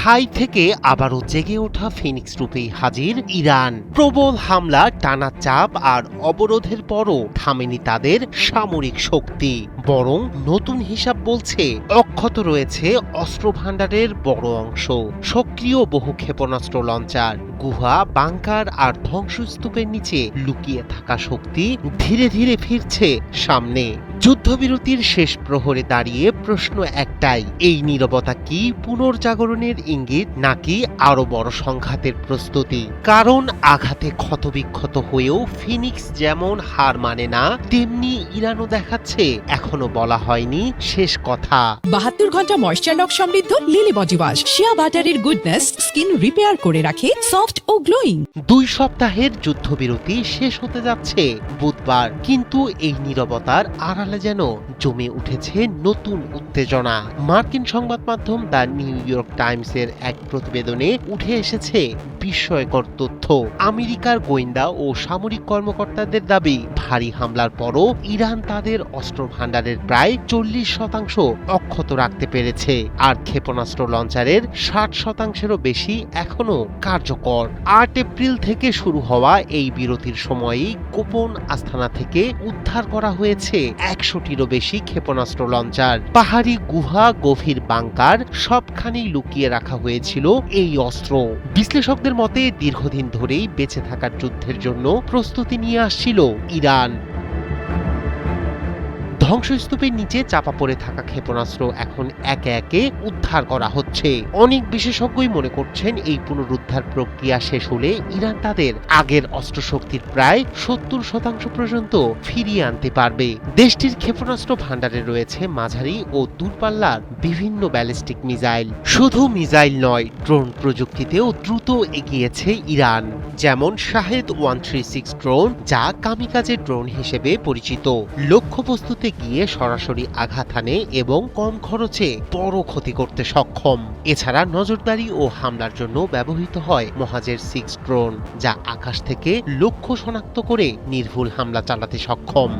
ঠাঁই থেকে আবারও জেগে ওঠা ফিনিক্স রূপেই হাজির ইরান। প্রবল হামলা, টানা চাপ আর অবরোধের পরও থামেনি তাদের সামরিক শক্তি, বরং নতুন হিসাব বলছে অক্ষত রয়েছে অস্ত্র ভাণ্ডারের বড় অংশ। সক্রিয় বহু ক্ষেপণাস্ত্র লঞ্চার, গুহা, বাংকার আর ধ্বংসস্তূপের নিচে লুকিয়ে থাকা শক্তি ধীরে ধীরে ফিরছে সামনে। যুদ্ধবিরতির শেষ প্রহরে দাঁড়িয়ে প্রশ্ন একটাই, এই নীরবতা কি পুনর্জাগরণের ইঙ্গিত নাকি আরো বড় সংঘাতের প্রস্তুতি? কারণ আঘাতে ক্ষতবিক্ষত হয়েও ফিনিক্স যেমন হার মানে না, তেমনি ইরানও দেখাচ্ছে এখনো বলা হয়নি শেষ কথা। 72 ঘন্টা ময়েশ্চার লক সমৃদ্ধ লিলি বডি ওয়াশ, শিয়া বাটারের গুডনেস স্কিন রিপেয়ার করে রাখে সফট ও গ্লোয়িং। 2 সপ্তাহের যুদ্ধবিরতি শেষ হতে যাচ্ছে বুধবার, কিন্তু এই নীরবতার আড়ালে যেন জমে উঠেছে নতুন উত্তেজনা। মার্কিন সংবাদ মাধ্যম দ্য নিউ ইয়র্ক টাইমসের এক প্রতিবেদনে উঠে এসেছে বিস্ময়কর তথ্য। আমেরিকার গোয়েন্দা ও সামরিক কর্মকর্তাদের দাবি, ভারী হামলার পরও ইরান তাদের অস্ত্র ভাণ্ডারের প্রায় 40% অক্ষত রাখতে পেরেছে, আর ক্ষেপণাস্ত্র লঞ্চারের 60%-এরও বেশি এখনো কার্যকর। 8 এপ্রিল থেকে শুরু হওয়া এই বিরতির সময়েই গোপন আস্তানা থেকে উদ্ধার করা হয়েছে 100টিরও বেশি ক্ষেপণাস্ত্র লঞ্চার। পাহাড়ি গুহা, গভীর বাংকার, সবখানেই লুকিয়ে রাখা হয়েছিল এই অস্ত্র। বিশ্লেষকদের মতে দীর্ঘদিন ধরেই বেঁচে থাকার যুদ্ধের জন্য প্রস্তুতি নিয়ে আসছিল ইরান। ধ্বংসস্তূপের নিচে চাপা পড়ে থাকা ক্ষেপণাস্ত্র এখন একে একে উদ্ধার করা হচ্ছে। অনেক বিশেষজ্ঞই মনে করছেন এই পুনরুদ্ধার প্রক্রিয়া শেষ হলে ইরান তাদের আগের অস্ত্রশক্তির প্রায় 70% পর্যন্ত ফিরিয়ে আনতে পারবে। দেশটির ক্ষেপণাস্ত্র ভাণ্ডারে রয়েছে মাঝারি ও দূরপাল্লার বিভিন্ন ব্যালিস্টিক মিসাইল। শুধু মিসাইল নয়, ড্রোন প্রযুক্তিতেও দ্রুত এগিয়েছে ইরান, যেমন শাহেদ 136 ড্রোন, যা কামিকাজে ড্রোন হিসেবে পরিচিত। লক্ষ্যবস্তুতে গিয়ে সরাসরি আঘাত হানে এবং কম খরচে বড় ক্ষতি করতে সক্ষম। এছাড়া নজরদারি ও হামলার জন্য ব্যবহৃত হয় মহাজের 6 ড্রোন, যা আকাশ থেকে লক্ষ্য শনাক্ত করে নির্ভুল হামলা চালাতে সক্ষম।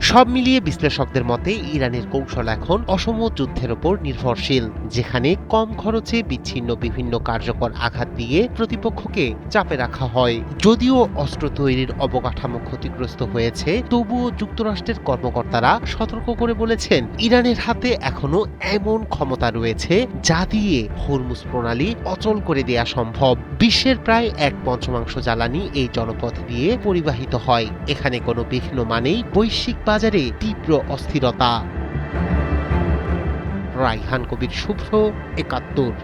সব মিলিয়ে বিশ্লেষকদের মতে ইরানের কৌশল এখন অসম যুদ্ধের ওপর নির্ভরশীল, যেখানে কম খরচে বিচ্ছিন্ন বিভিন্ন কার্যকর আঘাত দিয়ে প্রতিপক্ষকে চাপে রাখা হয়। যদিও অস্ত্র তৈরির অবকাঠামো ক্ষতিগ্রস্ত হয়েছে, তবুও যুক্তরাষ্ট্রের কর্মকর্তারা সতর্ক করে বলেছেন ইরানের হাতে এখনো এমন ক্ষমতা রয়েছে যা দিয়ে হরমুজ প্রণালী অচল করে দেয়া সম্ভব। বিশ্বের প্রায় 1/5 জ্বালানি এই জলপথ দিয়ে পরিবাহিত হয়। এখানে কোনো বিঘ্ন মানেই বৈশ্বিক বাজারে তীব্র অস্থিরতা। রায়হান কবির, শুভ্র, 71।